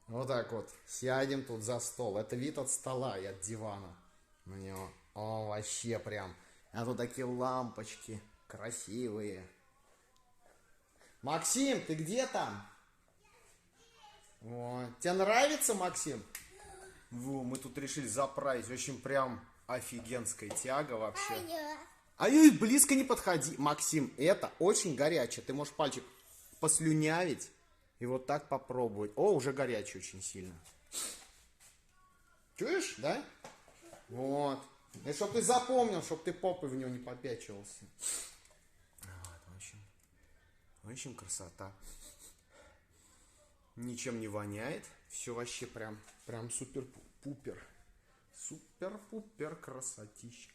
Вот так вот. Сядем тут за стол. Это вид от стола и от дивана на него. О, вообще прям. А тут такие лампочки красивые. Максим, ты где там? О, тебе нравится, Максим? Во, мы тут решили заправить. Очень прям офигенская тяга вообще. Ай, близко не подходи. Максим, это очень горячее. Ты можешь пальчик послюнявить и вот так попробовать. О, уже горячий очень сильно. Чуешь, да? Вот. И чтоб ты запомнил, чтоб ты попой в него не попячивался. Вот, в общем, красота. Ничем не воняет. Все вообще прям супер-пупер. Супер-пупер красотища.